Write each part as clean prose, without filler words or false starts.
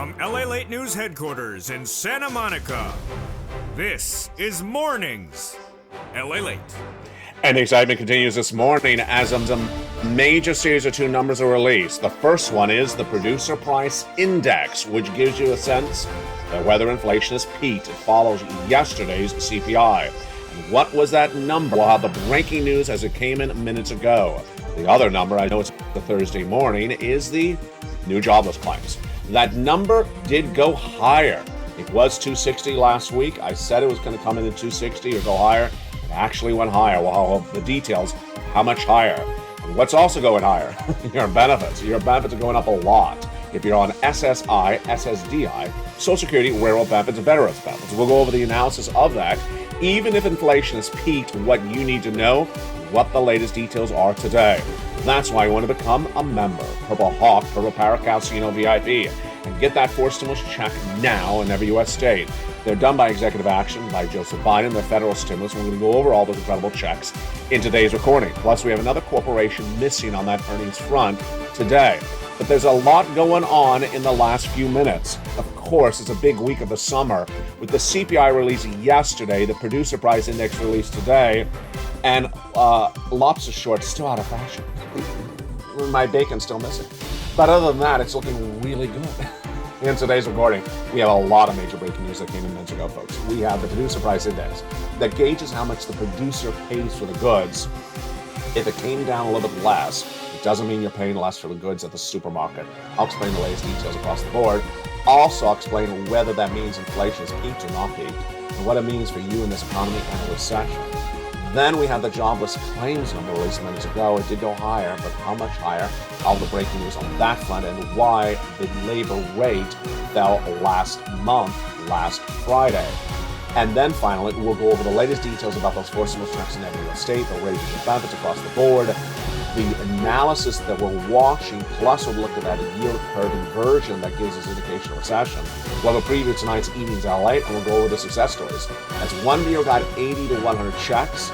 From LALATE News headquarters in Santa Monica, this is Mornings LALATE. And the excitement continues this morning as a major series of two numbers are released. The first one is the Producer Price Index, which gives you a sense of whether inflation has peaked. It follows yesterday's CPI. And what was that number? We'll have the breaking news as it came in minutes ago. The other number, I know it's the Thursday morning, is the new jobless claims. That number did go higher. It was 260 last week. I said it was going to come in at 260 or go higher. It actually went higher. Well, the details, how much higher? And what's also going higher? Your benefits. Your benefits are going up a lot. If you're on SSI, SSDI, Social Security, Railroad benefits, and Veterans benefits. We'll go over the analysis of that. Even if inflation has peaked, what you need to know, what the latest details are today. That's why you want to become a member. Purple Hawk, Purple Paracalcino VIP. And get that forced stimulus check now in every U.S. state. They're done by executive action by Joseph Biden, their federal stimulus. We're going to go over all those incredible checks in today's recording. Plus, we have another corporation missing on that earnings front today. But there's a lot going on in the last few minutes. Of course, it's a big week of the summer with the CPI release yesterday, the Producer Price Index released today, and lobster shorts still out of fashion. My bacon's still missing. But other than that, it's looking really good. In today's recording, we have a lot of major breaking news that came in minutes ago, folks. We have the Producer Price Index that gauges how much the producer pays for the goods. If it came down a little bit less, it doesn't mean you're paying less for the goods at the supermarket. I'll explain the latest details across the board. Also, I'll explain whether that means inflation has peaked or not peaked, and what it means for you in this economy and a recession. Then we have the jobless claims number released minutes ago. It did go higher, but how much higher? All the breaking news on that front and why the labor rate fell last Friday. And then finally, we'll go over the latest details about those forced stimulus checks in every state, the raises of benefits across the board, the analysis that we're watching, plus we'll look at that yield curve inversion that gives us indication of recession. We'll have a preview of tonight's evening's LA, and we'll go over the success stories. As one viewer got 80 to 100 checks,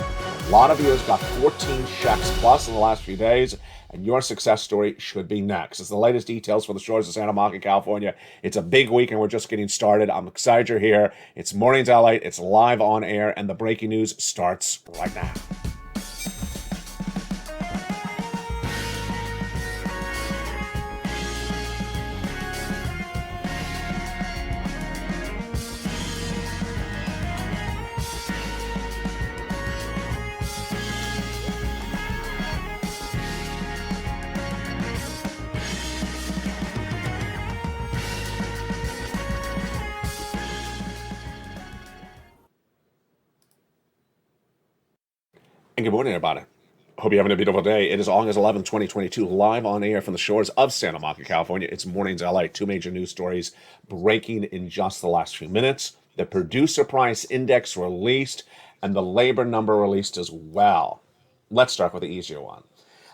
a lot of viewers got 14 checks plus in the last few days, and your success story should be next. It's the latest details for the shores of Santa Monica, California. It's a big week, and we're just getting started. I'm excited you're here. It's Mornings LA. It's live on air, and the breaking news starts right now. And good morning, everybody. Hope you're having a beautiful day. It is August 11, 2022, live on air from the shores of Santa Monica, California. It's Mornings LA. Two major news stories breaking in just the last few minutes. The Producer Price Index released and the labor number released as well. Let's start with the easier one.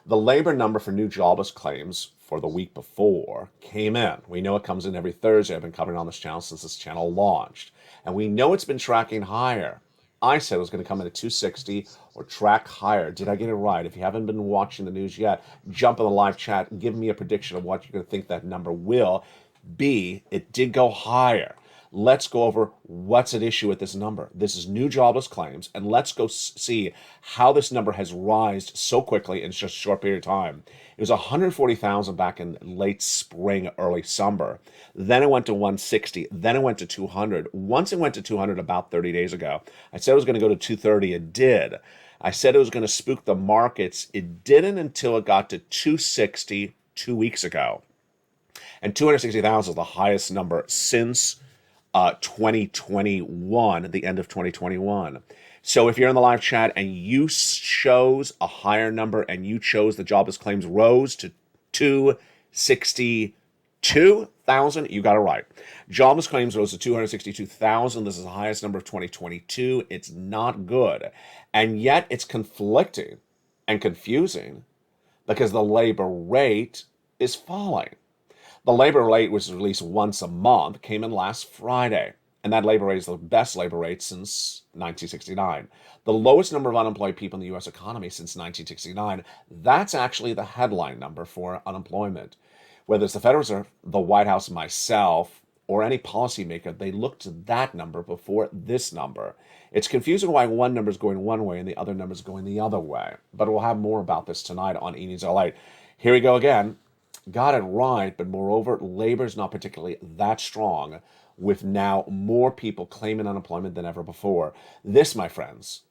The labor number for new jobless claims for the week before came in. We know it comes in every Thursday. I've been covering on this channel since this channel launched. And we know it's been tracking higher. I said it was going to come in at 260 or track higher. Did I get it right? If you haven't been watching the news yet, jump in the live chat and give me a prediction of what you're going to think that number will be. It did go higher. Let's go over what's at issue with this number. This is new jobless claims, and let's go see how this number has risen so quickly in just a short period of time. It was 140,000 back in late spring, early summer. Then it went to 160. Then it went to 200. Once it went to 200 about 30 days ago, I said it was going to go to 230. It did. I said it was going to spook the markets. It didn't until it got to 260 2 weeks ago. And 260,000 is the highest number since 2021, the end of 2021. So if you're in the live chat and you chose a higher number and you chose the jobless claims rose to 262,000, you got it right. Jobless claims rose to 262,000. This is the highest number of 2022. It's not good. And yet it's conflicting and confusing because the labor rate is falling. The labor rate, which is released once a month, came in last Friday. And that labor rate is the best labor rate since 1969. The lowest number of unemployed people in the U.S. economy since 1969. That's actually the headline number for unemployment. Whether it's the Federal Reserve, the White House, myself, or any policymaker, they look to that number before this number. It's confusing why one number is going one way and the other number is going the other way. But we'll have more about this tonight on E! News LALATE. Here we go again. Got it right, but moreover, labor's not particularly that strong, with now more people claiming unemployment than ever before. This, my friends,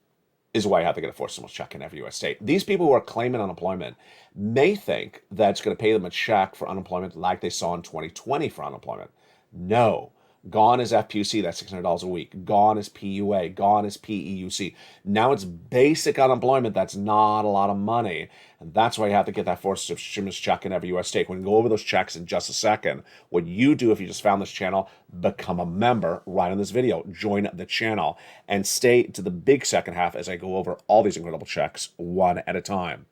is why you have to get a forced stimulus check in every U.S. state. These people who are claiming unemployment may think that it's going to pay them a check for unemployment like they saw in 2020 for unemployment. No. Gone is FPUC, that's $600 a week. Gone is PUA. Gone is PEUC. Now it's basic unemployment. That's not a lot of money. And that's why you have to get that forced stimulus check in every U.S. state. We're going to go over those checks in just a second. What you do if you just found this channel, become a member right on this video. Join the channel and stay to the big second half as I go over all these incredible checks one at a time.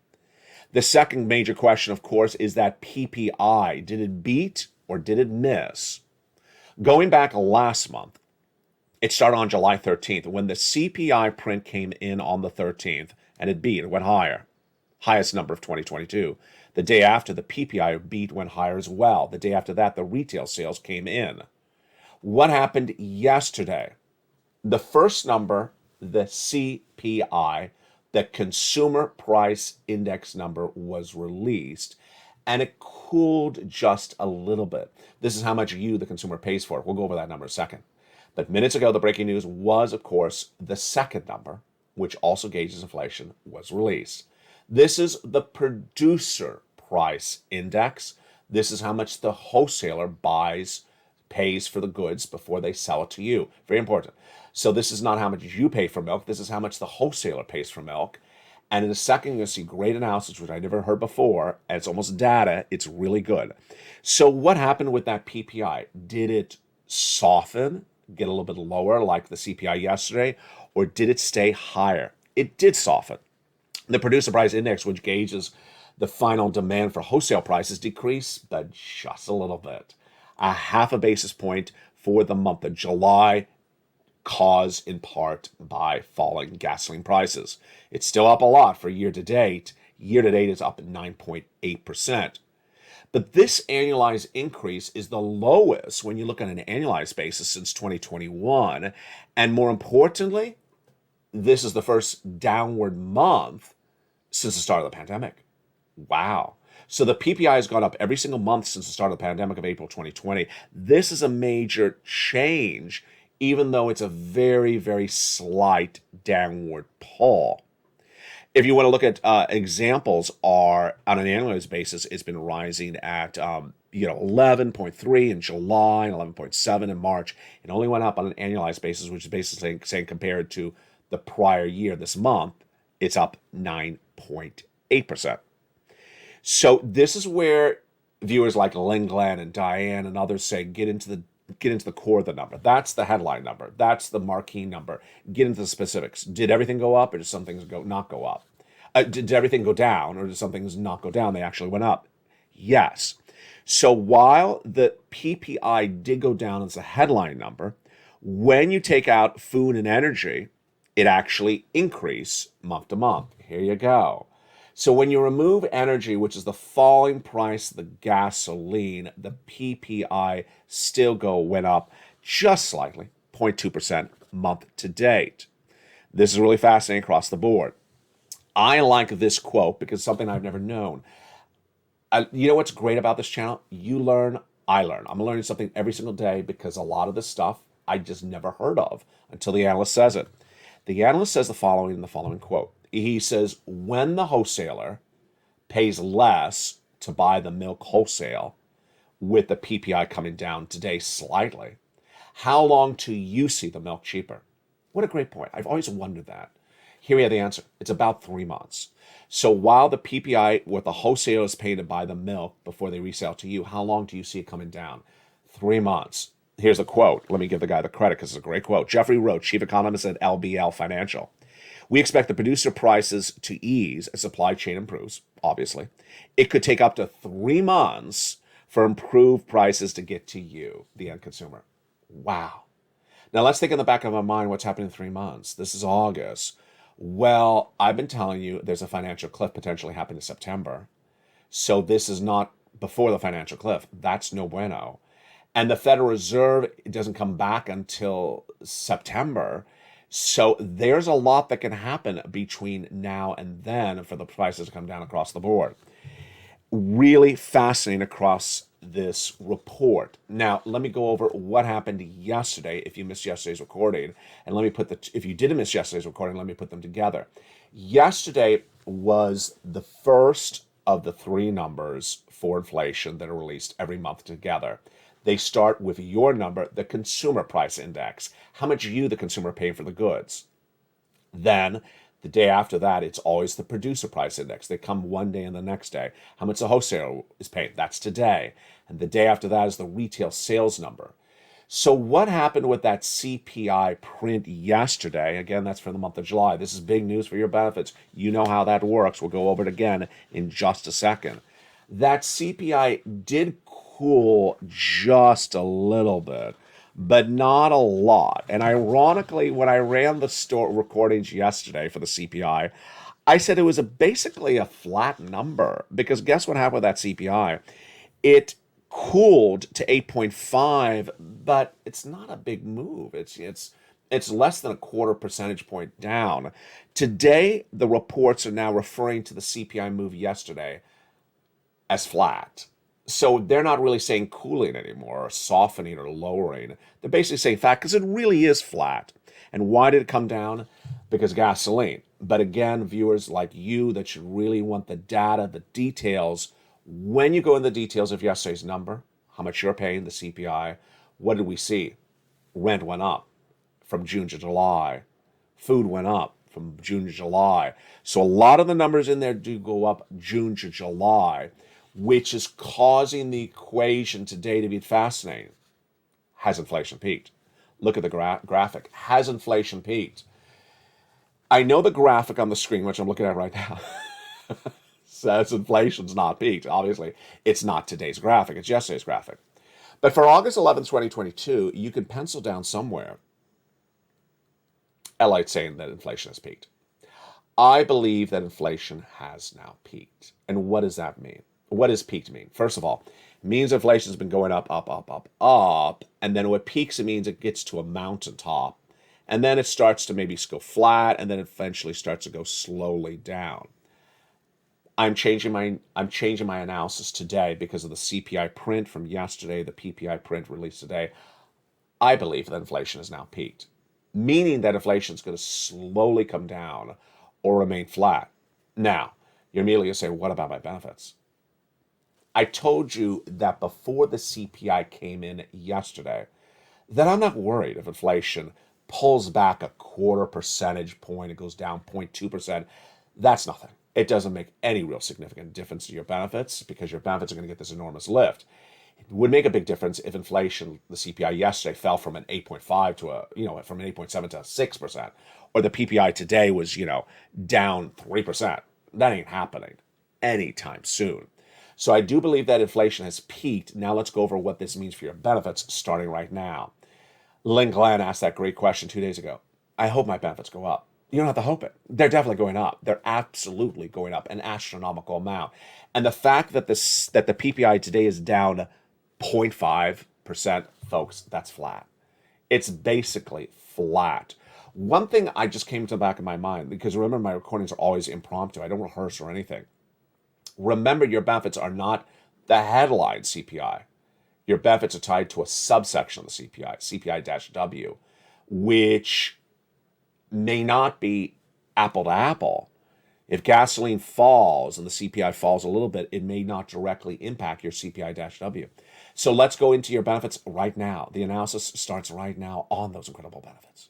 The second major question, of course, is that PPI. Did it beat or did it miss? Going back last month, it started on July 13th when the CPI print came in on the 13th, and it beat, it went higher. Highest number of 2022. The day after, the PPI beat went higher as well. The day after that, the retail sales came in. What happened yesterday? The first number, the CPI, the Consumer Price Index number, was released, and it cooled just a little bit. This is how much you, the consumer, pays for it. We'll go over that number in a second. But minutes ago, the breaking news was, of course, the second number, which also gauges inflation, was released. This is the Producer Price Index. This is how much the wholesaler pays for the goods before they sell it to you. Very important. So this is not how much you pay for milk. This is how much the wholesaler pays for milk. And in a second, you're going to see great analysis, which I never heard before, and it's almost data. It's really good. So what happened with that PPI? Did it soften, get a little bit lower like the CPI yesterday, or did it stay higher? It did soften. The Producer Price Index, which gauges the final demand for wholesale prices, decreased, but just a little bit. A half a basis point for the month of July, caused in part by falling gasoline prices. It's still up a lot for year to date. Year to date is up 9.8%. But this annualized increase is the lowest when you look at an annualized basis since 2021. And more importantly, this is the first downward month since the start of the pandemic. Wow. So the PPI has gone up every single month since the start of the pandemic of April 2020. This is a major change, even though it's a very, very slight downward pull. If you want to look at examples, are on an annualized basis, it's been rising at 11.3 in July and 11.7 in March. It only went up on an annualized basis, which is basically saying compared to the prior year, this month, it's up 9.8%. So this is where viewers like Lynn Glenn and Diane and others say, get into the core of the number. That's the headline number. That's the marquee number. Get into the specifics. Did everything go up, or did some things not go up? Did everything go down, or did some things not go down? They actually went up. Yes. So while the PPI did go down as a headline number, when you take out food and energy, it actually increased month to month. Here you go. So when you remove energy, which is the falling price of the gasoline, the PPI still went up just slightly, 0.2% month to date. This is really fascinating across the board. I like this quote because it's something I've never known. You know what's great about this channel? You learn, I learn. I'm learning something every single day because a lot of this stuff I just never heard of until the analyst says it. The analyst says the following in the following quote. He says, when the wholesaler pays less to buy the milk wholesale, with the PPI coming down today slightly, how long till you see the milk cheaper? What a great point. I've always wondered that. Here we have the answer. It's about 3 months. So while the PPI, what the wholesaler is paying to buy the milk before they resell to you, how long do you see it coming down? 3 months. Here's a quote. Let me give the guy the credit because it's a great quote. Jeffrey Roach, chief economist at LBL Financial. We expect the producer prices to ease as supply chain improves, obviously. It could take up to 3 months for improved prices to get to you, the end consumer. Wow. Now let's think in the back of our mind what's happening in 3 months. This is August. Well, I've been telling you there's a financial cliff potentially happening in September. So this is not before the financial cliff. That's no bueno. And the Federal Reserve doesn't come back until September. So there's a lot that can happen between now and then for the prices to come down across the board. Really fascinating across this report. Now, let me go over what happened yesterday if you missed yesterday's recording. And let me if you didn't miss yesterday's recording, let me put them together. Yesterday was the first of the three numbers for inflation that are released every month together. They start with your number, the consumer price index, how much you, the consumer, are paying for the goods. Then the day after that, it's always the producer price index. They come one day and the next day. How much the wholesaler is paying, that's today. And the day after that is the retail sales number. So what happened with that CPI print yesterday? Again, that's for the month of July. This is big news for your benefits. You know how that works. We'll go over it again in just a second. That CPI did cool just a little bit, but not a lot. And ironically, when I ran the store recordings yesterday for the CPI, I said it was basically a flat number, because guess what happened with that CPI? It cooled to 8.5, but it's not a big move. It's less than a quarter percentage point down. Today, the reports are now referring to the CPI move yesterday as flat. So they're not really saying cooling anymore, or softening, or lowering. They're basically saying flat, because it really is flat. And why did it come down? Because gasoline. But again, viewers like you that should really want the data, the details, when you go in the details of yesterday's number, how much you're paying, the CPI, what did we see? Rent went up from June to July. Food went up from June to July. So a lot of the numbers in there do go up June to July, which is causing the equation today to be fascinating. Has inflation peaked? Look at the graphic. Has inflation peaked? I know the graphic on the screen, which I'm looking at right now, says inflation's not peaked. Obviously, it's not today's graphic. It's yesterday's graphic. But for August 11th, 2022, you can pencil down somewhere LALATE saying that inflation has peaked. I believe that inflation has now peaked. And what does that mean? What does peaked mean? First of all, it means inflation has been going up, up, up, up, up. And then when it peaks, it means it gets to a mountaintop. And then it starts to maybe go flat, and then it eventually starts to go slowly down. I'm changing my analysis today because of the CPI print from yesterday, the PPI print released today. I believe that inflation has now peaked, meaning that inflation is going to slowly come down or remain flat. Now, you're immediately going to say, what about my benefits? I told you that before the CPI came in yesterday, that I'm not worried if inflation pulls back a quarter percentage point, it goes down 0.2%. That's nothing. It doesn't make any real significant difference to your benefits, because your benefits are going to get this enormous lift. It would make a big difference if inflation, the CPI yesterday, fell from an 8.5 to from an 8.7 to 6%, or the PPI today was, down 3%. That ain't happening anytime soon. So I do believe that inflation has peaked. Now let's go over what this means for your benefits starting right now. Lynn Glenn asked that great question 2 days ago. I hope my benefits go up. You don't have to hope it. They're definitely going up. They're absolutely going up an astronomical amount. And the fact that the PPI today is down 0.5%, folks, that's flat. It's basically flat. One thing I just came to the back of my mind, because remember, my recordings are always impromptu. I don't rehearse or anything. Remember, your benefits are not the headline CPI. Your benefits are tied to a subsection of the CPI, CPI-W, which may not be apple to apple. If gasoline falls and the CPI falls a little bit, it may not directly impact your CPI-W. So let's go into your benefits right now. The analysis starts right now on those incredible benefits.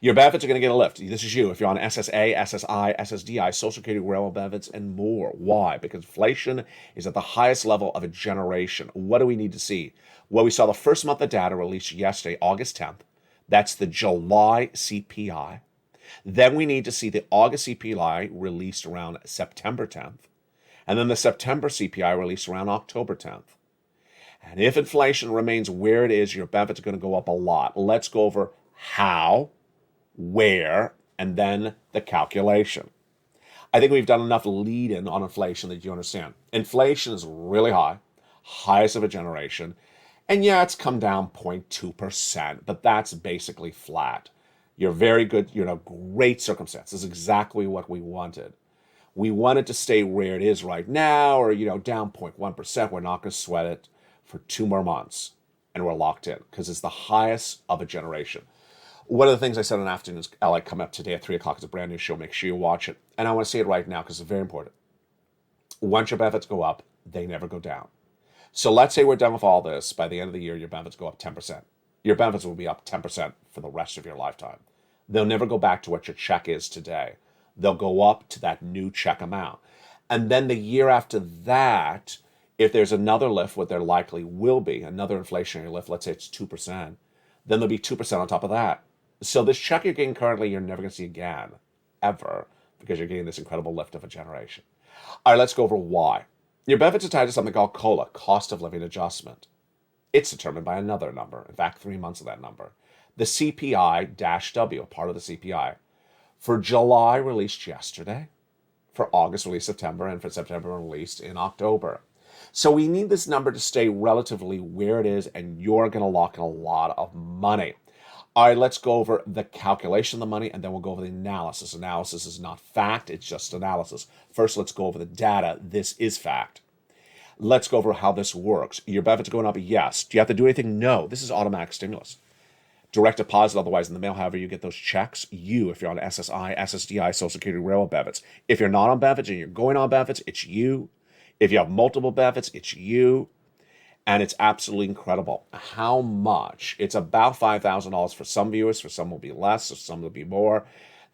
Your benefits are going to get a lift. This is you. If you're on SSA, SSI, SSDI, Social Security, railroad benefits, and more. Why? Because inflation is at the highest level of a generation. What do we need to see? Well, we saw the first month of data released yesterday, August 10th. That's the July CPI. Then we need to see the August CPI released around September 10th. And then the September CPI released around October 10th. And if inflation remains where it is, your benefits are going to go up a lot. Let's go over how, where, and then the calculation. I think we've done enough lead-in on inflation that you understand. Inflation is really high, highest of a generation. And yeah, it's come down 0.2%, but that's basically flat. You're very good, you're in a great circumstance. This is exactly what we wanted. We want it to stay where it is right now, or down 0.1%. We're not going to sweat it for 2 more months, and we're locked in because it's the highest of a generation. One of the things I said on Afternoons LA coming up today at 3 o'clock is a brand new show. Make sure you watch it. And I want to say it right now because it's very important. Once your benefits go up, they never go down. So let's say we're done with all this. By the end of the year, your benefits go up 10%. Your benefits will be up 10% for the rest of your lifetime. They'll never go back to what your check is today. They'll go up to that new check amount. And then the year after that, if there's another lift, what there likely will be, another inflationary lift, let's say it's 2%, then there'll be 2% on top of that. So this check you're getting currently, you're never going to see again, ever, because you're getting this incredible lift of a generation. All right, let's go over why. Your benefits are tied to something called COLA, cost of living adjustment. It's determined by another number, in fact, 3 months of that number. The CPI-W, part of the CPI. For July, released yesterday. For August, released September. And for September, released in October. So we need this number to stay relatively where it is, and you're going to lock in a lot of money. All right, let's go over the calculation of the money, and then we'll go over the analysis. Analysis is not fact, it's just analysis. First, let's go over the data. This is fact. Let's go over how this works. Your benefits are going up? Yes. Do you have to do anything? No. This is automatic stimulus. Direct deposit, otherwise in the mail, however you get those checks. You, if you're on SSI, SSDI, Social Security, Railroad benefits. If you're not on benefits and you're going on benefits, it's you. If you have multiple benefits, it's you. And it's absolutely incredible how much. It's about $5,000 for some viewers. For some will be less, for some will be more.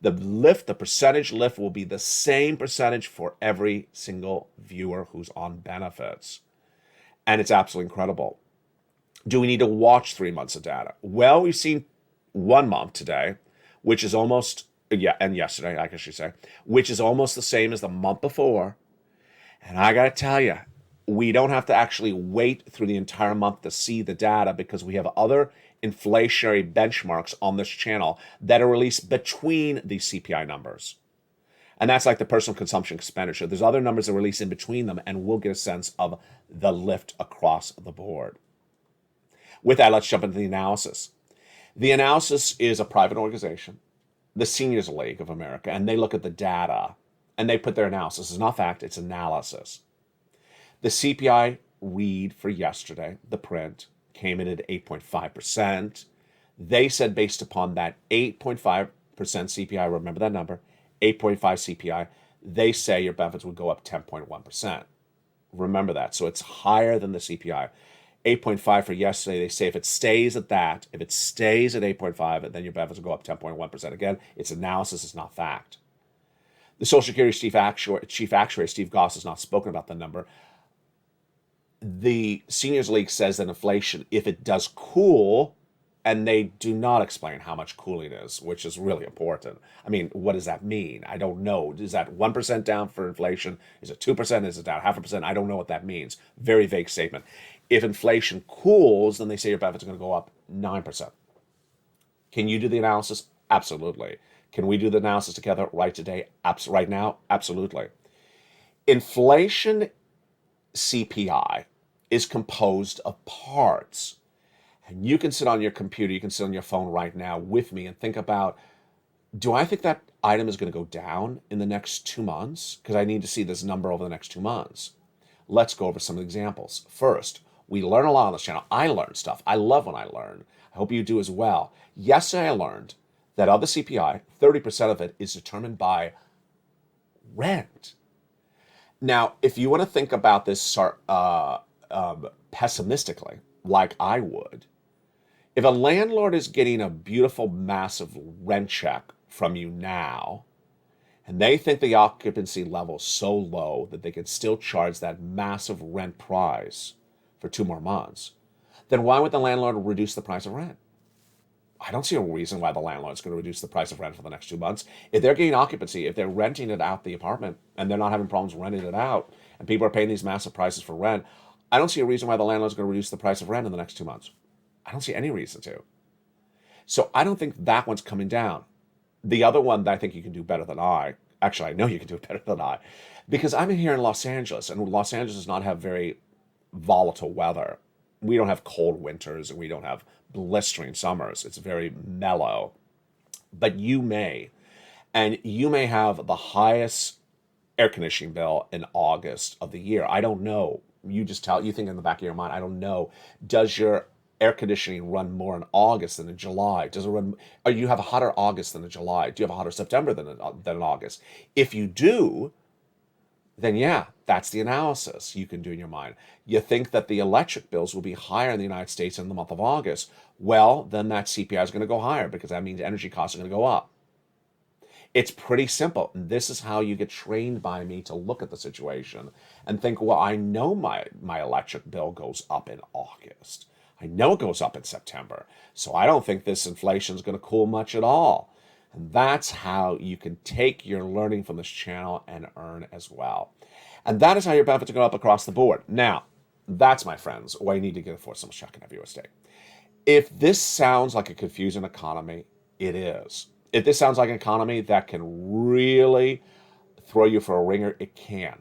The lift, the percentage lift will be the same percentage for every single viewer who's on benefits. And it's absolutely incredible. Do we need to watch 3 months of data? Well, we've seen 1 month today, which is almost, and yesterday, I guess you say, which is almost the same as the month before. And I got to tell you, we don't have to actually wait through the entire month to see the data because we have other inflationary benchmarks on this channel that are released between these CPI numbers. And that's like the personal consumption expenditure. There's other numbers that are released in between them, and we'll get a sense of the lift across the board. With that, let's jump into the analysis. The analysis is a private organization, the Seniors League of America, and they look at the data, and they put their analysis. It's not fact, it's analysis. The CPI read for yesterday, the print, came in at 8.5%. They said based upon that 8.5% CPI, remember that number, 8.5 CPI, they say your benefits would go up 10.1%. Remember that. So it's higher than the CPI. 8.5 for yesterday, they say if it stays at that, if it stays at 8.5, then your benefits will go up 10.1%. Again, it's analysis, it's not fact. The Social Security Chief Actuary, Steve Goss, has not spoken about the number. The Seniors League says that inflation, if it does cool, and they do not explain how much cooling is, which is really important. I mean, what does that mean? I don't know. Is that 1% down for inflation? Is it 2%? Is it down 0.5%? I don't know what that means. Very vague statement. If inflation cools, then they say your benefits are going to go up 9%. Can you do the analysis? Absolutely. Can we do the analysis together right today? Right now? Absolutely. Inflation CPI is composed of parts. And you can sit on your computer, you can sit on your phone right now with me and think about, do I think that item is going to go down in the next 2 months? Because I need to see this number over the next 2 months. Let's go over some examples. First, we learn a lot on this channel. I learn stuff. I love when I learn. I hope you do as well. Yesterday I learned that of the CPI, 30% of it is determined by rent. Now, if you want to think about this pessimistically, like I would, if a landlord is getting a beautiful, massive rent check from you now, and they think the occupancy level is so low that they can still charge that massive rent price for 2 more months, then why would the landlord reduce the price of rent? I don't see a reason why the landlord's going to reduce the price of rent for the next 2 months. If they're getting occupancy, if they're renting it out the apartment and they're not having problems renting it out, and people are paying these massive prices for rent, I don't see a reason why the landlord's going to reduce the price of rent in the next 2 months. I don't see any reason to. So I don't think that one's coming down. The other one that I think you can do better than actually I know you can do it better than I, because I'm here in Los Angeles, and Los Angeles does not have very volatile weather. We don't have cold winters and we don't have blistering summers. It's very mellow. But you may, and you may have the highest air conditioning bill in August of the year. I don't know. You think in the back of your mind, I don't know. Does your air conditioning run more in August than in July? Does it run, or you have a hotter August than in July? Do you have a hotter September than in August? If you do, then yeah, that's the analysis you can do in your mind. You think that the electric bills will be higher in the United States in the month of August. Well, then that CPI is going to go higher because that means energy costs are going to go up. It's pretty simple. And this is how you get trained by me to look at the situation and think, well, I know my electric bill goes up in August. I know it goes up in September. So I don't think this inflation is going to cool much at all. And that's how you can take your learning from this channel and earn as well. And that is how your benefits are going up across the board. Now, that's, my friends, why you need to get a four-sums check and have your estate. If this sounds like a confusing economy, it is. If this sounds like an economy that can really throw you for a ringer, it can.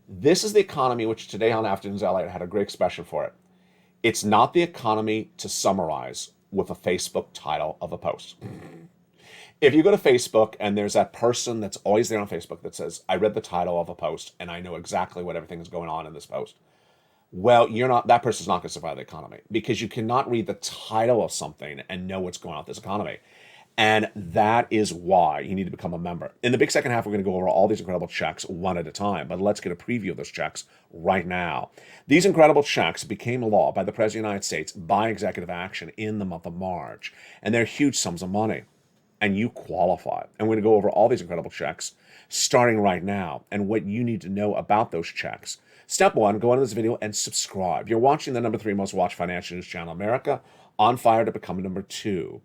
This is the economy which today on Afternoons LA had a great expression for it. It's not the economy to summarize with a Facebook title of a post. If you go to Facebook and there's that person that's always there on Facebook that says, I read the title of a post and I know exactly what everything is going on in this post. Well, that person's not going to survive the economy because you cannot read the title of something and know what's going on with this economy. And that is why you need to become a member. In the big second half, we're going to go over all these incredible checks one at a time, but let's get a preview of those checks right now. These incredible checks became law by the President of the United States by executive action in the month of March, and they're huge sums of money, and you qualify. And we're going to go over all these incredible checks starting right now and what you need to know about those checks. Step one, go into this video and subscribe. You're watching the number 3 most watched financial news channel in America, on fire to become number 2.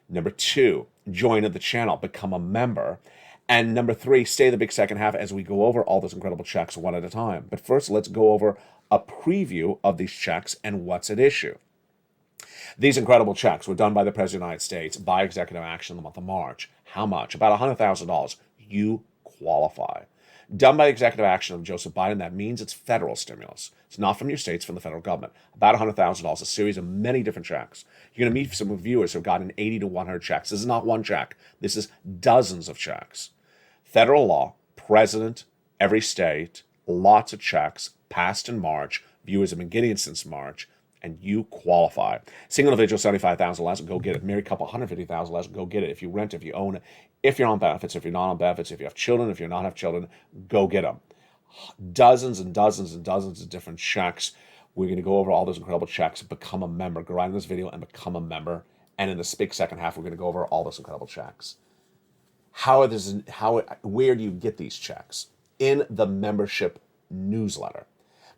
Number 2, join the channel, become a member. And number 3, stay the big second half as we go over all those incredible checks one at a time. But first, let's go over a preview of these checks and what's at issue. These incredible checks were done by the President of the United States by executive action in the month of March. How much? About $100,000. You qualify. Done by executive action of Joseph Biden, that means it's federal stimulus. It's not from your states, from the federal government. About $100,000, a series of many different checks. You're going to meet some viewers who have gotten 80 to 100 checks. This is not one check. This is dozens of checks. Federal law, president, every state, lots of checks, passed in March. Viewers have been getting it since March, and you qualify. Single individual, $75,000 less, go get it. Married couple, $150,000 less, go get it. If you rent, if you own it, if you're on benefits, if you're not on benefits, if you have children, if you're not have children, go get them. Dozens and dozens and dozens of different checks. We're going to go over all those incredible checks. Become a member. Go right in this video and become a member. And in this big second half, we're going to go over all those incredible checks. Where do you get these checks? In the membership newsletter.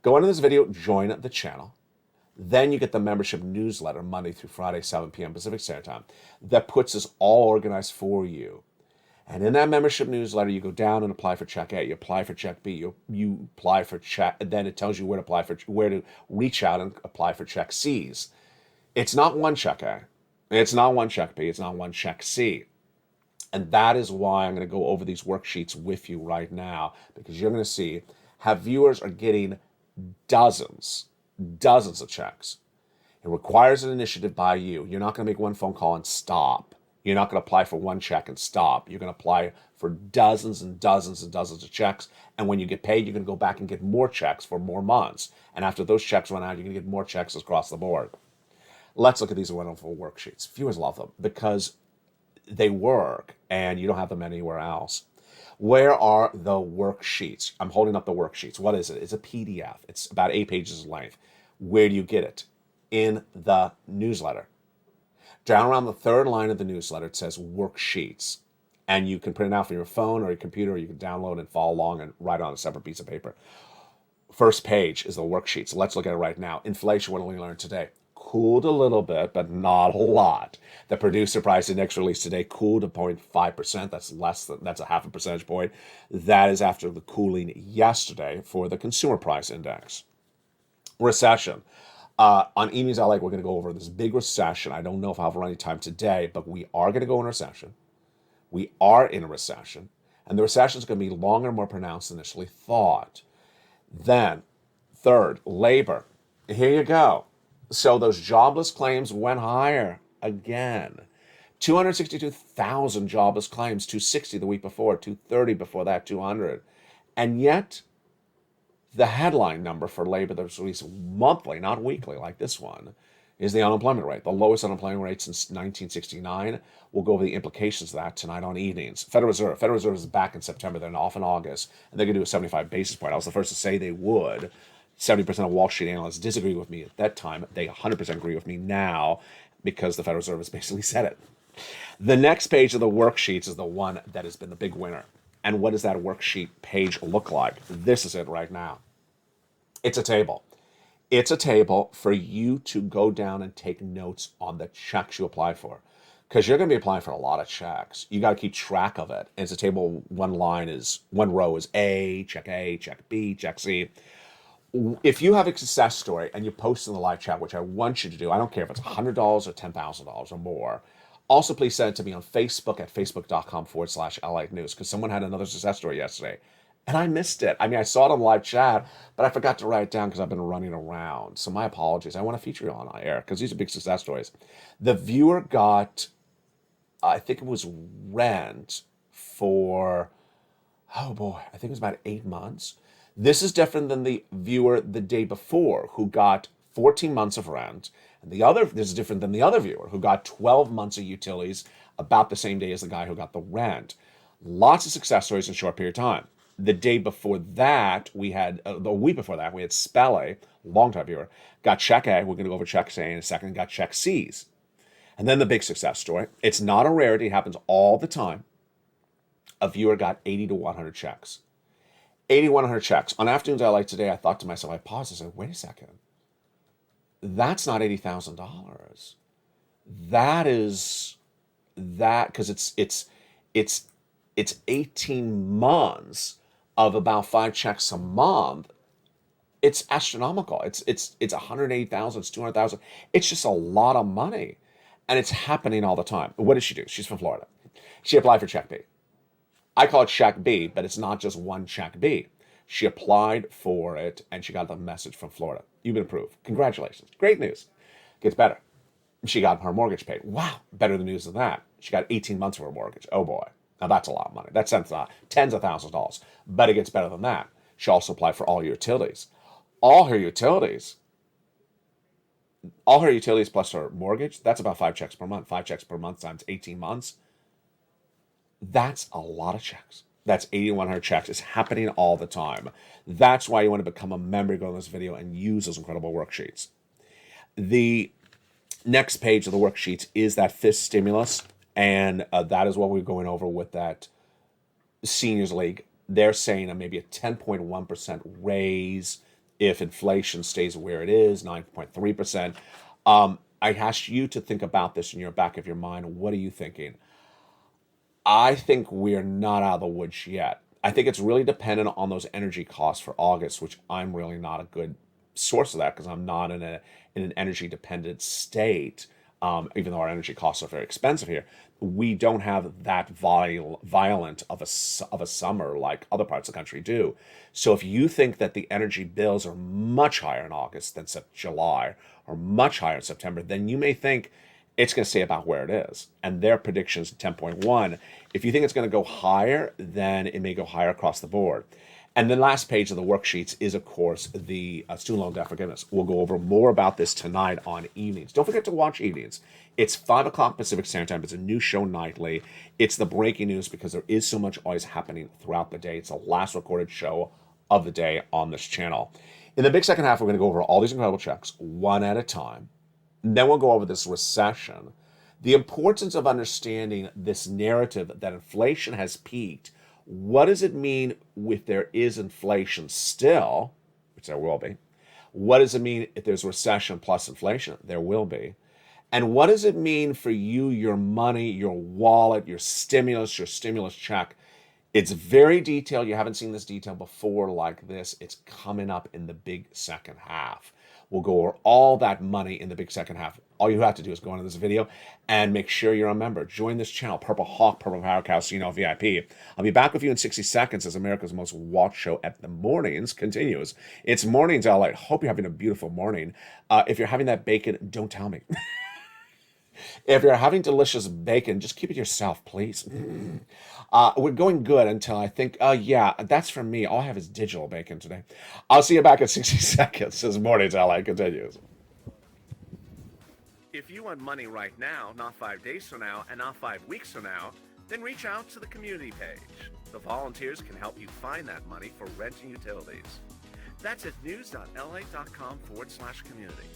Go into this video, join the channel. Then you get the membership newsletter Monday through Friday, 7 p.m. Pacific Standard Time. That puts this all organized for you. And in that membership newsletter, you go down and apply for check A. You apply for check B. You apply for check. And then it tells you where to reach out and apply for check C's. It's not one check A. It's not one check B. It's not one check C. And that is why I'm going to go over these worksheets with you right now, because you're going to see how viewers are getting dozens of checks. It requires an initiative by you. You're not going to make one phone call and stop. You're not going to apply for one check and stop. You're going to apply for dozens and dozens and dozens of checks. And when you get paid, you're going to go back and get more checks for more months. And after those checks run out, you're going to get more checks across the board. Let's look at these wonderful worksheets. Viewers love them because they work and you don't have them anywhere else. Where are the worksheets? I'm holding up the worksheets. What is it? It's a PDF. It's about 8 pages in length. Where do you get it? In the newsletter. Down around the third line of the newsletter, it says worksheets. And you can print it out from your phone or your computer, or you can download and follow along and write on a separate piece of paper. First page is the worksheets. Let's look at it right now. Inflation, what did we learn today? Cooled a little bit, but not a lot. The producer price index released today cooled to 0.5%. That's a half a percentage point. That is after the cooling yesterday for the consumer price index. Recession. On E-News LA, we're going to go over this big recession. I don't know if I'll have any time today, but we are going to go in recession. We are in a recession, and the recession is going to be longer and more pronounced than initially thought. Then, third, labor. Here you go. So those jobless claims went higher again. 262,000 jobless claims, 260 the week before, 230 before that, 200. And yet, the headline number for labor that's released monthly, not weekly like this one, is the unemployment rate, the lowest unemployment rate since 1969. We'll go over the implications of that tonight on evenings. Federal Reserve is back in September, then off in August, and they're going to do a 75 basis point. I was the first to say they would. 70% of Wall Street analysts disagree with me at that time. They 100% agree with me now because the Federal Reserve has basically said it. The next page of the worksheets is the one that has been the big winner. And what does that worksheet page look like? This is it right now. It's a table. It's a table for you to go down and take notes on the checks you apply for. Because you're going to be applying for a lot of checks. You got to keep track of it. It's a table, one row is A, check B, check C. If you have a success story and you post in the live chat, which I want you to do, I don't care if it's $100 or $10,000 or more. Also, please send it to me on Facebook at facebook.com/LATE News, because someone had another success story yesterday and I missed it. I mean, I saw it on live chat, but I forgot to write it down because I've been running around. So my apologies. I want to feature you on air because these are big success stories. The viewer got, I think it was rent for, oh boy, I think it was about 8 months. This is different than the viewer the day before who got 14 months of rent. And this is different than the other viewer who got 12 months of utilities about the same day as the guy who got the rent. Lots of success stories in a short period of time. The day before that, the week before that, we had Spelle, longtime viewer, got check A. We're going to go over check A in a second, got check C's. And then the big success story. It's not a rarity. It happens all the time. A viewer got 80 to 100 checks. 80 to 100 checks. On Afternoons I Like Today, I thought to myself, I paused and said, wait a second. That's not $80,000. That is that, because it's 18 months of about 5 checks a month. It's astronomical. It's 180,000, it's 200,000. It's just a lot of money. And it's happening all the time. What did she do? She's from Florida. She applied for check B. I call it check B, but it's not just one check B. She applied for it and she got the message from Florida. You've been approved. Congratulations. Great news. Gets better. She got her mortgage paid. Wow. Better news than that. She got 18 months of her mortgage. Oh boy. Now that's a lot of money. That's tens of thousands of dollars. But it gets better than that. She also applied for all her utilities. All her utilities plus her mortgage, that's about 5 checks per month. 5 checks per month times 18 months. That's a lot of checks. That's 8,100 checks. It's happening all the time. That's why you want to become a member, go to this video and use those incredible worksheets. The next page of the worksheets is that fifth stimulus. And that is what we're going over with that Seniors League. They're saying maybe a 10.1% raise if inflation stays where it is, 9.3%. I ask you to think about this in your back of your mind. What are you thinking? I think we're not out of the woods yet. I think it's really dependent on those energy costs for August, which I'm really not a good source of that because I'm not in an energy dependent state. Even though our energy costs are very expensive here, we don't have that violent of a summer like other parts of the country do. So if you think that the energy bills are much higher in August than July or much higher in September, then you may think it's going to stay about where it is. And their prediction is 10.1. If you think it's going to go higher, then it may go higher across the board. And the last page of the worksheets is, of course, the student loan debt forgiveness. We'll go over more about this tonight on evenings. Don't forget to watch evenings. It's 5 o'clock Pacific Standard Time. It's a new show nightly. It's the breaking news because there is so much always happening throughout the day. It's the last recorded show of the day on this channel. In the big second half, we're going to go over all these incredible checks one at a time. And then we'll go over this recession, the importance of understanding this narrative that inflation has peaked. What does it mean if there is inflation still, which there will be? What does it mean if there's recession plus inflation? There will be. And what does it mean for you, your money, your wallet, your stimulus check? It's very detailed. You haven't seen this detail before like this. It's coming up in the big second half. We'll go over all that money in the big second half. All you have to do is go into this video and make sure you're a member. Join this channel, Purple Hawk, Purple Power Cow, VIP. I'll be back with you in 60 seconds as America's most watched show at the mornings continues. It's Mornings LA. Hope you're having a beautiful morning. If you're having that bacon, don't tell me. If you're having delicious bacon, just keep it yourself, please. We're going good until I think, yeah, that's for me. All I have is digital bacon today. I'll see you back in 60 seconds as Mornings LA continues. If you want money right now, not 5 days from now, and not 5 weeks from now, then reach out to the community page. The volunteers can help you find that money for rent and utilities. That's at news.la.com/community.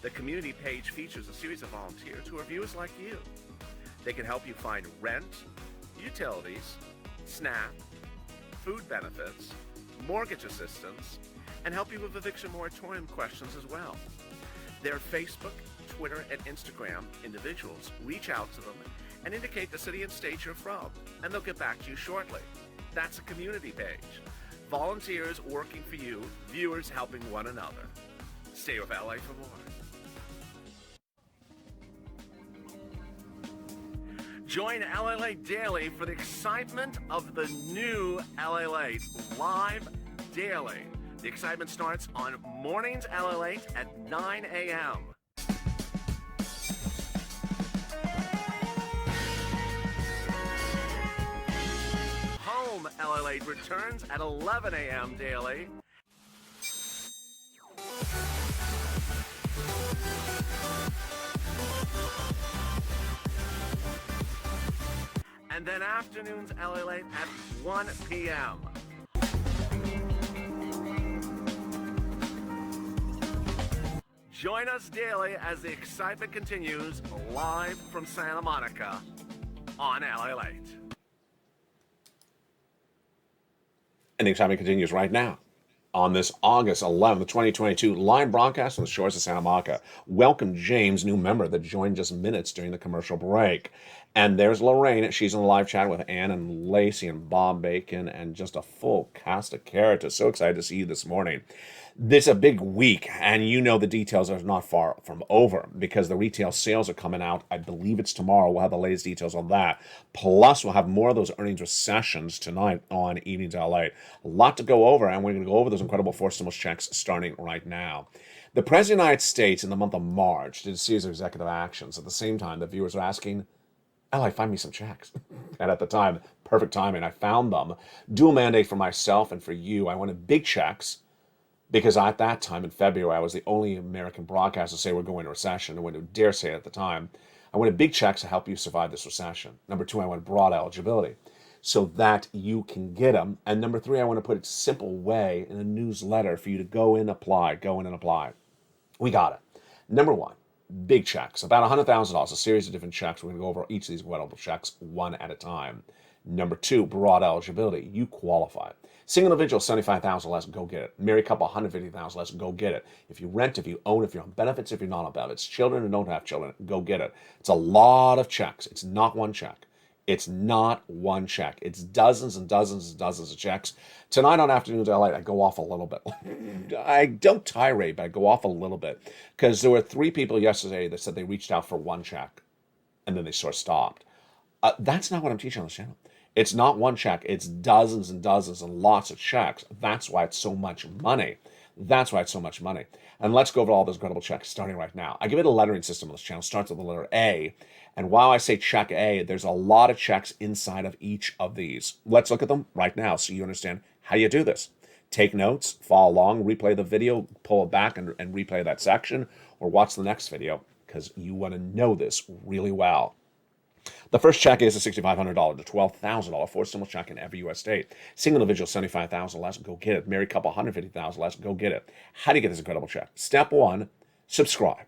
The community page features a series of volunteers who are viewers like you. They can help you find rent, utilities, SNAP, food benefits, mortgage assistance, and help you with eviction moratorium questions as well. Their Facebook, Twitter, and Instagram individuals reach out to them and indicate the city and state you're from, and they'll get back to you shortly. That's a community page. Volunteers working for you, viewers helping one another. Stay with LA for more. Join LALATE Daily for the excitement of the new LALATE live daily. The excitement starts on Mornings LALATE at 9 a.m. Home LALATE returns at 11 a.m. daily. And then afternoons LALATE at 1 p.m. Join us daily as the excitement continues live from Santa Monica on LALATE. And the excitement continues right now on this August 11th, 2022, live broadcast from the shores of Santa Monica. Welcome James, new member that joined just minutes during the commercial break. And there's Lorraine. She's in the live chat with Ann and Lacey and Bob Bacon and just a full cast of characters. So excited to see you this morning. This is a big week, and you know the details are not far from over because the retail sales are coming out. I believe it's tomorrow. We'll have the latest details on that. Plus, we'll have more of those earnings recessions tonight on Evenings LA. A lot to go over, and we're going to go over those incredible 4 stimulus checks starting right now. The President of the United States in the month of March did a series of executive actions. At the same time, the viewers were asking, LA, find me some checks. And at the time, perfect timing, I found them. Dual mandate for myself and for you. I wanted big checks because at that time in February, I was the only American broadcaster to say we're going into recession. I wouldn't dare say it at the time. I wanted big checks to help you survive this recession. Number 2, I wanted broad eligibility so that you can get them. And number 3, I want to put it a simple way in a newsletter for you to go in and apply. We got it. Number 1. Big checks, about $100,000, a series of different checks. We're going to go over each of these incredible checks one at a time. Number 2, broad eligibility. You qualify. Single individual, $75,000 less, go get it. Married couple, $150,000 less, go get it. If you rent, if you own, if you're on benefits, if you're not on benefits, children and don't have children, go get it. It's a lot of checks. It's not one check. It's not one check. It's dozens and dozens and dozens of checks. Tonight on Afternoons LA, I go off a little bit. I don't tirade, but I go off a little bit because there were 3 people yesterday that said they reached out for one check and then they sort of stopped. That's not what I'm teaching on this channel. It's not one check. It's dozens and dozens and lots of checks. That's why it's so much money. And let's go over all those incredible checks starting right now. I give it a lettering system on this channel. It starts with the letter A. And while I say check A, there's a lot of checks inside of each of these. Let's look at them right now so you understand how you do this. Take notes, follow along, replay the video, pull it back and replay that section, or watch the next video because you want to know this really well. The first check is a $6,500 to $12,000 4 stimulus check in every U.S. state. Single individual, $75,000 less, go get it. Married couple, $150,000 less, go get it. How do you get this incredible check? Step 1, subscribe.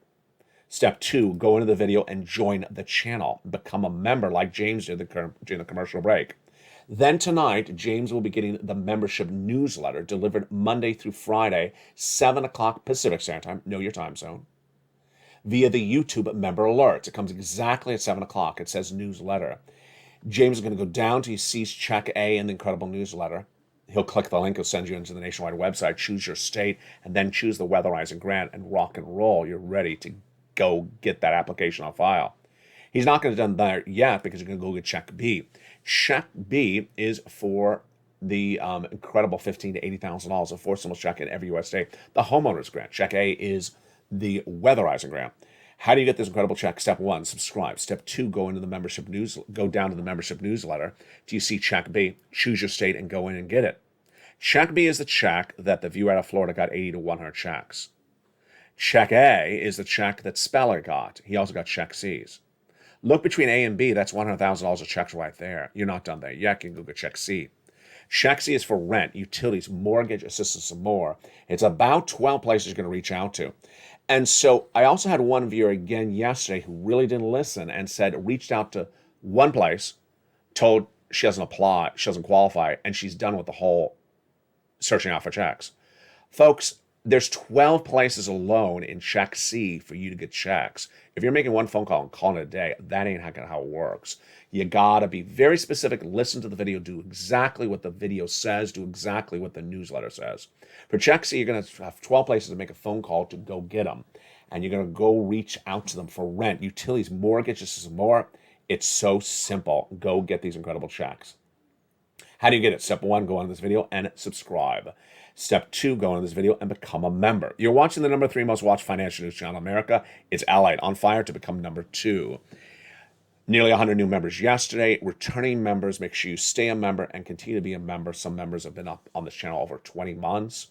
Step 2, go into the video and join the channel. Become a member like James did during the commercial break. Then tonight, James will be getting the membership newsletter delivered Monday through Friday, 7 o'clock Pacific Standard Time. Know your time zone. Via the YouTube member alerts. It comes exactly at 7 o'clock. It says newsletter. James is going to go down to C's Check A in the Incredible newsletter. He'll click the link. He'll send you into the Nationwide website, choose your state, and then choose the Weatherizing grant and rock and roll. You're ready to go get that application on file. He's not going to done that yet because you're going to go get Check B. Check B is for the incredible $15,000 to $80,000 of forcible check in every U.S. state. The homeowners grant. Check A is the Weatherizing grant. How do you get this incredible check? Step 1, subscribe. Step 2, go down to the membership newsletter. Do you see Check B? Choose your state and go in and get it. Check B is the check that the viewer out of Florida got 80 to 100 checks. Check A is the check that Speller got. He also got Check C's. Look between A and B. That's $100,000 of checks right there. You're not done there yet. You can go get Check C. Check C is for rent, utilities, mortgage assistance, and more. It's about 12 places you're going to reach out to. And so I also had one viewer again yesterday who really didn't listen and said, reached out to one place, told she doesn't apply, she doesn't qualify, and she's done with the whole searching out for checks. Folks, there's 12 places alone in Check C for you to get checks. If you're making one phone call and calling it a day, that ain't how it works. You gotta be very specific, listen to the video, do exactly what the video says, do exactly what the newsletter says. For Check C, you're gonna have 12 places to make a phone call to go get them. And you're gonna go reach out to them for rent, utilities, mortgages, and more. It's so simple. Go get these incredible checks. How do you get it? Step 1, go on this video and subscribe. Step 2, go on this video and become a member. You're watching the number 3 most watched financial news channel in America. It's LALATE, on fire to become number 2. Nearly 100 new members yesterday. Returning members, make sure you stay a member and continue to be a member. Some members have been up on this channel over 20 months.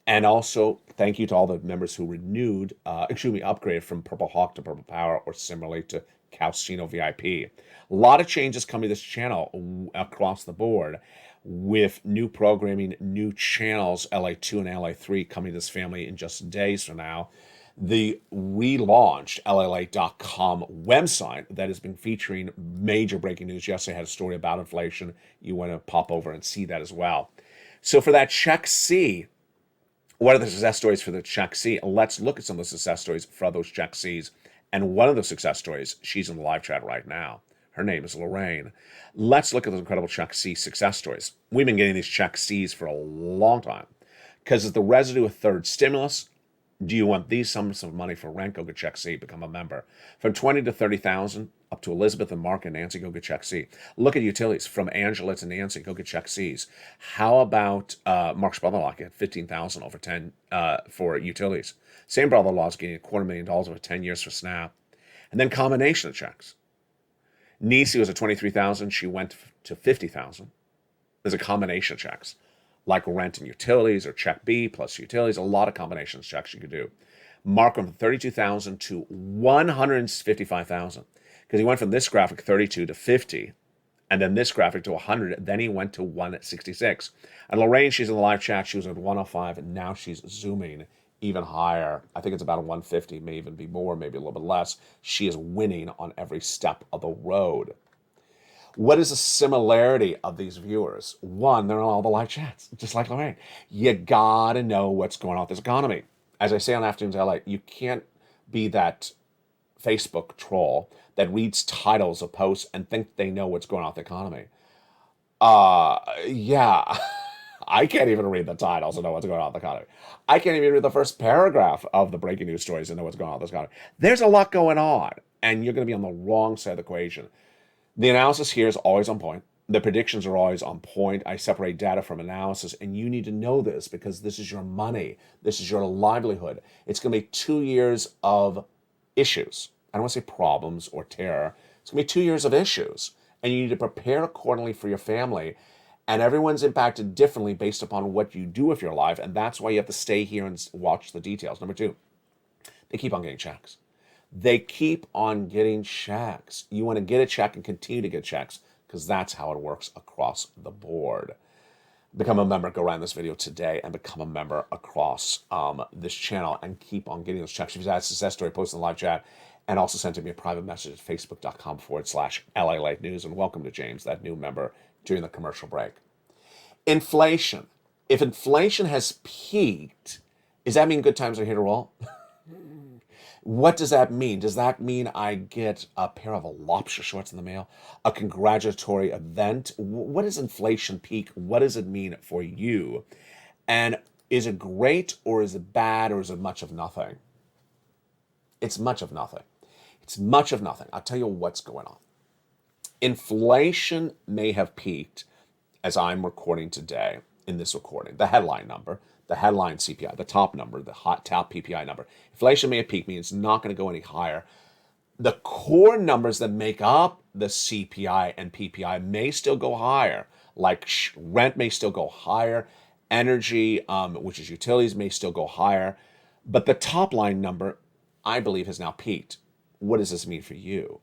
And also, thank you to all the members who upgraded from Purple Hawk to Purple Power or similarly to Calcino VIP. A lot of changes coming to this channel across the board with new programming, new channels, LA2 and LA3 coming to this family in just days from now. The relaunched LALATE.com website that has been featuring major breaking news. Yesterday I had a story about inflation. You want to pop over and see that as well. So for that Check C, what are the success stories for the Check C? Let's look at some of the success stories for those Check Cs. And one of the success stories, she's in the live chat right now. Her name is Lorraine. Let's look at those incredible Check C success stories. We've been getting these Check Cs for a long time because it's the residue of third stimulus. Do you want these sums of money for rent? Go get Check C, become a member. From 20 to 30,000, up to Elizabeth and Mark and Nancy, go get Check C. Look at utilities. From Angela to Nancy, go get Check Cs. How about Mark's brother-in-law get 15,000 over 10 for utilities? Same brother-in-law is getting $250,000 over 10 years for SNAP. And then combination of checks. Nisi was at 23,000. She went to 50,000. There's a combination of checks, like rent and utilities or Check B plus utilities. A lot of combinations of checks you could do. Mark went from 32,000 to 155,000 because he went from this graphic 32 to 50, and then this graphic to 100. Then he went to 166. And Lorraine, she's in the live chat. She was at 105, and now she's zooming even higher. I think it's about a 150, may even be more, maybe a little bit less. She is winning on every step of the road. What is the similarity of these viewers? One, they're on all the live chats, just like Lorraine. You gotta know what's going on with this economy. As I say on Afternoons LA, you can't be that Facebook troll that reads titles of posts and think they know what's going on with the economy. Yeah. I can't even read the titles and know what's going on with the economy. I can't even read the first paragraph of the breaking news stories and know what's going on with this economy. There's a lot going on, and you're going to be on the wrong side of the equation. The analysis here is always on point. The predictions are always on point. I separate data from analysis, and you need to know this because this is your money. This is your livelihood. It's going to be 2 years of issues. I don't want to say problems or terror. It's going to be 2 years of issues, and you need to prepare accordingly for your family. And everyone's impacted differently based upon what you do with your life, and that's why you have to stay here and watch the details. Number 2, they keep on getting checks. They keep on getting checks. You want to get a check and continue to get checks because that's how it works across the board. Become a member. Go around this video today and become a member across this channel and keep on getting those checks. If you've had a success story, post in the live chat and also send to me a private message at facebook.com/LALATE News. And welcome to James, that new member during the commercial break. Inflation. If inflation has peaked, does that mean good times are here to roll? What does that mean? Does that mean I get a pair of lobster shorts in the mail? A congratulatory event? What is inflation peak? What does it mean for you? And is it great or is it bad or is it much of nothing? It's much of nothing. It's much of nothing. I'll tell you what's going on. Inflation may have peaked as I'm recording today in this recording. The headline number, the headline CPI, the top number, the top PPI number. Inflation may have peaked, means it's not going to go any higher. The core numbers that make up the CPI and PPI may still go higher, like rent may still go higher, energy, which is utilities, may still go higher. But the top line number, I believe, has now peaked. What does this mean for you?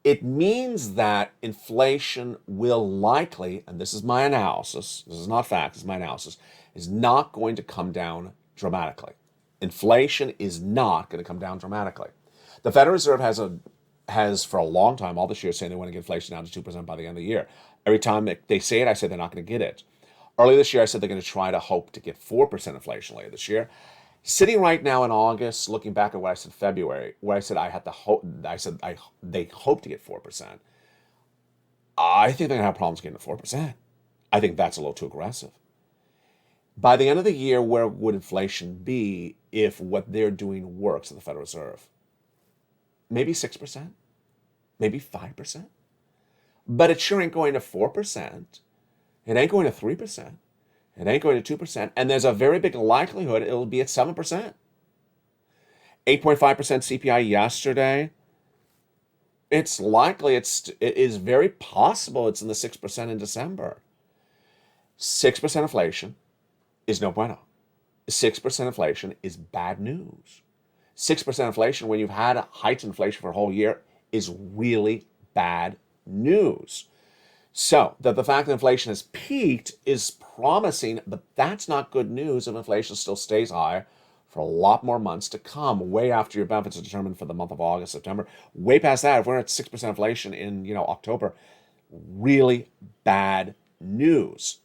It means that inflation will likely, and this is my analysis, this is not fact, this is my analysis, is not going to come down dramatically. Inflation is not going to come down dramatically. The Federal Reserve has for a long time, all this year, saying they want to get inflation down to 2% by the end of the year. Every time they say it, I say they're not going to get it. Earlier this year, I said they're going to try to hope to get 4% inflation later this year. Sitting right now in August, looking back at what I said February, where I said I had to hope, they hope to get 4%. I think they're going to have problems getting to 4%. I think that's a little too aggressive. By the end of the year, where would inflation be if what they're doing works at the Federal Reserve? Maybe 6%, maybe 5%. But it sure ain't going to 4%. It ain't going to 3%. It ain't going to 2%. And there's a very big likelihood it'll be at 7%. 8.5% CPI yesterday. It's likely, it is very possible it's in the 6% in December. 6% inflation is no bueno. 6% inflation is bad news. 6% inflation, when you've had heightened inflation for a whole year, is really bad news. So, that the fact that inflation has peaked is promising, but that's not good news if inflation still stays high for a lot more months to come, way after your benefits are determined for the month of August, September. Way past that, if we're at 6% inflation in October, really bad news.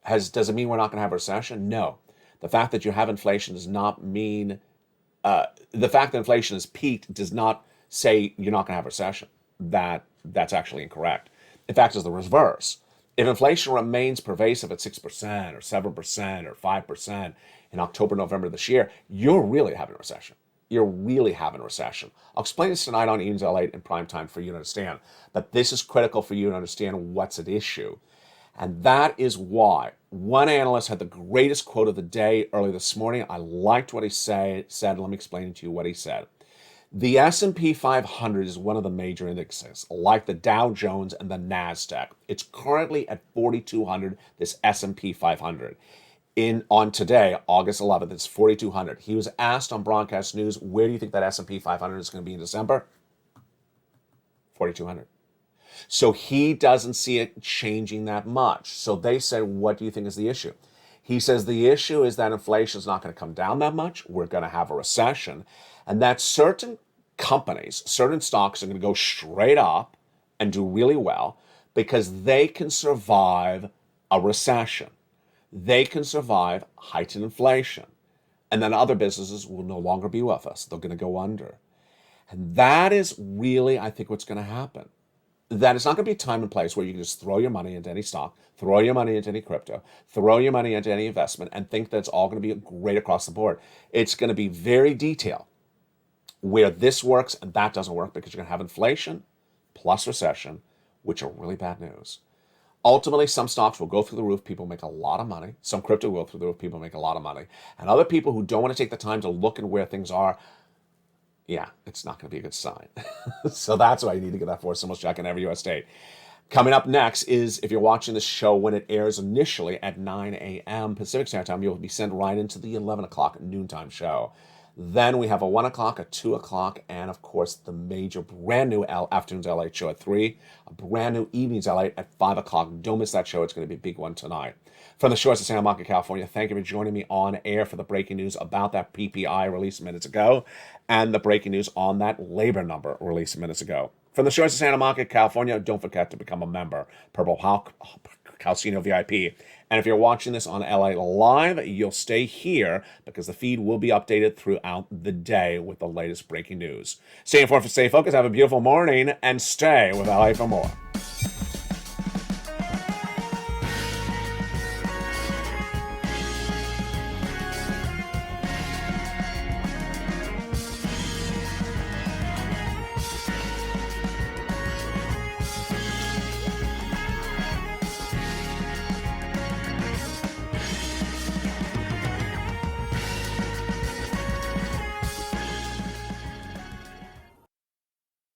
Does it mean we're not going to have a recession? No. The fact that you have inflation does not mean, the fact that inflation has peaked does not say you're not going to have a recession. That's actually incorrect. In fact, it's the reverse. If inflation remains pervasive at 6% or 7% or 5% in October, November this year, you're really having a recession. You're really having a recession. I'll explain this tonight on Evenings LALATE in prime time for you to understand. But this is critical for you to understand what's at issue. And that is why one analyst had the greatest quote of the day early this morning. I liked what he said. Let me explain to you what he said. The S&P 500 is one of the major indexes, like the Dow Jones and the NASDAQ. It's currently at 4,200, this S&P 500. On today, August 11th, it's 4,200. He was asked on broadcast news, where do you think that S&P 500 is going to be in December? 4,200. So he doesn't see it changing that much. So they said, what do you think is the issue? He says the issue is that inflation is not going to come down that much. We're going to have a recession. And that certain companies, certain stocks are going to go straight up and do really well because they can survive a recession. They can survive heightened inflation. And then other businesses will no longer be with us. They're going to go under. And that is really, I think, what's going to happen. That it's not going to be a time and place where you can just throw your money into any stock, throw your money into any crypto, throw your money into any investment, and think that it's all going to be great across the board. It's going to be very detailed where this works and that doesn't work because you're going to have inflation plus recession, which are really bad news. Ultimately, some stocks will go through the roof. People make a lot of money. Some crypto will go through the roof. People make a lot of money. And other people who don't want to take the time to look at where things are, yeah, it's not going to be a good sign. So that's why you need to get that force stimulus check in every U.S. state. Coming up next is, if you're watching this show when it airs initially at 9 a.m. Pacific Standard Time, you'll be sent right into the 11 o'clock noontime show. Then we have a 1 o'clock, a 2 o'clock, and of course the major brand new Afternoons LA show at 3, a brand new Evenings LA at 5 o'clock. Don't miss that show. It's going to be a big one tonight. From the shores of Santa Monica, California, thank you for joining me on air for the breaking news about that PPI released minutes ago and the breaking news on that labor number released minutes ago. From the shores of Santa Monica, California, don't forget to become a member. Purple Calcino VIP And if you're watching this on LA Live, you'll stay here because the feed will be updated throughout the day with the latest breaking news. Stay informed, stay focused, have a beautiful morning, and stay with LA for more.